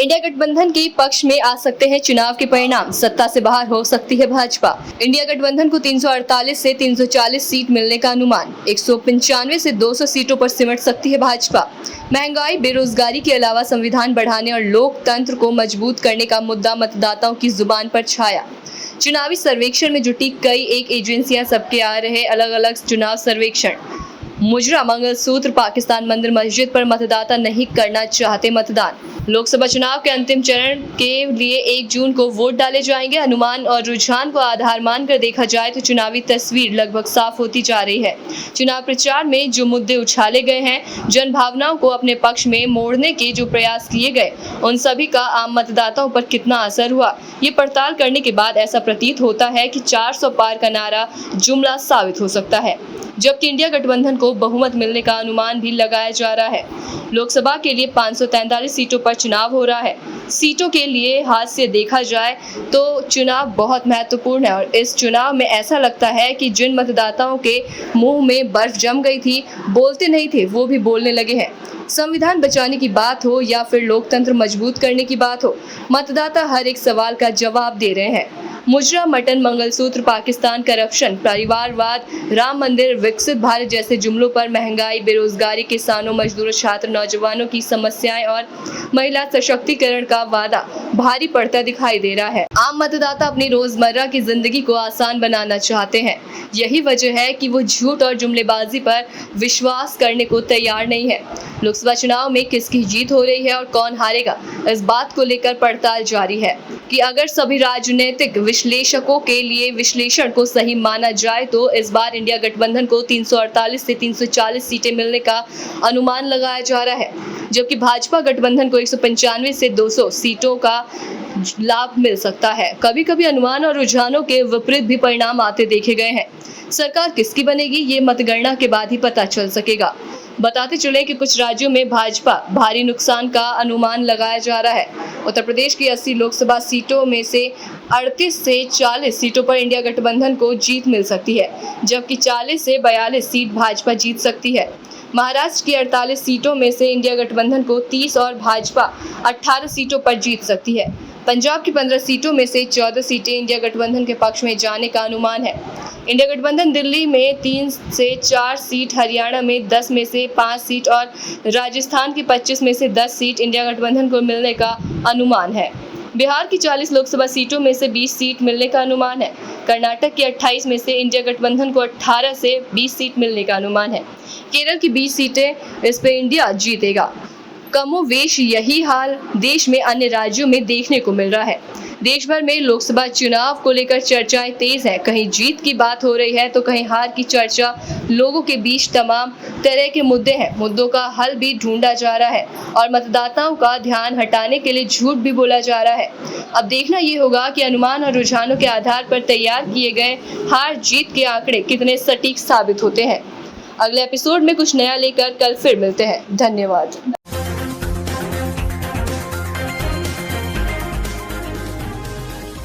India गठबंधन के पक्ष में आ सकते हैं चुनाव के परिणाम, सत्ता से बाहर हो सकती है भाजपा। इंडिया गठबंधन को 348 से 340 सीट मिलने का अनुमान, 195 से 200 सीटों पर सिमट सकती है भाजपा। महंगाई, बेरोजगारी के अलावा संविधान बढ़ाने और लोकतंत्र को मजबूत करने का मुद्दा मतदाताओं की जुबान पर छाया। चुनावी सर्वेक्षण में जुटी कई एक एजेंसियां, सबके आ रहे अलग अलग चुनाव सर्वेक्षण। मुजरा, मंगलसूत्र, पाकिस्तान मंदिर, मस्जिद पर मतदाता नहीं करना चाहते मतदान। लोकसभा चुनाव के अंतिम चरण के लिए 1 जून को वोट डाले जाएंगे। अनुमान और रुझान को आधार मानकर देखा जाए तो चुनावी तस्वीर लगभग साफ होती जा रही है। चुनाव प्रचार में जो मुद्दे उछाले गए हैं, जन भावनाओं को अपने पक्ष में मोड़ने के जो प्रयास किए गए, उन सभी का आम मतदाताओं पर कितना असर हुआ, ये पड़ताल करने के बाद ऐसा प्रतीत होता है कि 400 पार का नारा जुमला साबित हो सकता है। जबकि इंडिया गठबंधन को बहुमत मिलने का अनुमान भी लगाया जा रहा है। लोकसभा के लिए 543 सीटों पर चुनाव हो रहा है। सीटों के लिए हाथ से देखा जाए तो चुनाव बहुत महत्वपूर्ण है और इस चुनाव में ऐसा लगता है कि जिन मतदाताओं के मुंह में बर्फ जम गई थी, बोलते नहीं थे, वो भी बोलने लगे हैं। संविधान बचाने की बात हो या फिर लोकतंत्र मजबूत करने की बात हो, मतदाता हर एक सवाल का जवाब दे रहे हैं। मुजरा, मटन, मंगलसूत्र, पाकिस्तान, करप्शन, परिवारवाद, राम मंदिर, विकसित भारत जैसे जुमलों पर महंगाई, बेरोजगारी, किसानों, मजदूरों, छात्र, नौजवानों की समस्याएं और महिला सशक्तिकरण का वादा भारी पड़ता दिखाई दे रहा है। आम मतदाता अपनी रोजमर्रा की जिंदगी को आसान बनाना चाहते हैं। यही वजह है कि वो झूठ और जुमलेबाजी पर विश्वास करने को तैयार नहीं है। लोकसभा चुनाव में किसकी जीत हो रही है और कौन हारेगा, इस बात को लेकर पड़ताल जारी है कि अगर सभी राजनीतिक विश्लेषकों के लिए विश्लेषण को सही माना जाए तो इस बार इंडिया गठबंधन को 348 से 340 सीटें मिलने का अनुमान लगाया जा रहा है, जबकि भाजपा गठबंधन को 195 से 200 सीटों का लाभ मिल सकता है। कभी कभी अनुमान और रुझानों के विपरीत भी परिणाम आते देखे गए हैं। सरकार किसकी बनेगी, ये मतगणना के बाद ही पता चल सकेगा। बताते चले कि कुछ राज्यों में भाजपा भारी नुकसान का अनुमान लगाया जा रहा है। उत्तर प्रदेश की 80 लोकसभा सीटों में से 38 से 40 सीटों पर इंडिया गठबंधन को जीत मिल सकती है, जबकि 40 से 42 सीट भाजपा जीत सकती है। महाराष्ट्र की 48 सीटों में से इंडिया गठबंधन को 30 और भाजपा 18 सीटों पर जीत सकती है। पंजाब की 15 सीटों में से 14 सीटें इंडिया गठबंधन के पक्ष में जाने का अनुमान है। इंडिया गठबंधन दिल्ली में 3 से 4 सीट, हरियाणा में 10 में से 5 सीट और राजस्थान की 25 में से 10 सीट इंडिया गठबंधन को मिलने का अनुमान है। बिहार की 40 लोकसभा सीटों में से 20 सीट मिलने का अनुमान है। कर्नाटक की 28 में से इंडिया गठबंधन को 18 से 20 सीट मिलने का अनुमान है। केरल की 20 सीटें, इस पे इंडिया जीतेगा। कमोवेश यही हाल देश में अन्य राज्यों में देखने को मिल रहा है। देश भर में लोकसभा चुनाव को लेकर चर्चाएं तेज है। कहीं जीत की बात हो रही है तो कहीं हार की चर्चा। लोगों के बीच तमाम तरह के मुद्दे हैं। मुद्दों का हल भी ढूंढा जा रहा है और मतदाताओं का ध्यान हटाने के लिए झूठ भी बोला जा रहा है। अब देखना ये होगा कि अनुमान और रुझानों के आधार पर तैयार किए गए हार जीत के आंकड़े कितने सटीक साबित होते हैं। अगले एपिसोड में कुछ नया लेकर कल फिर मिलते हैं। धन्यवाद।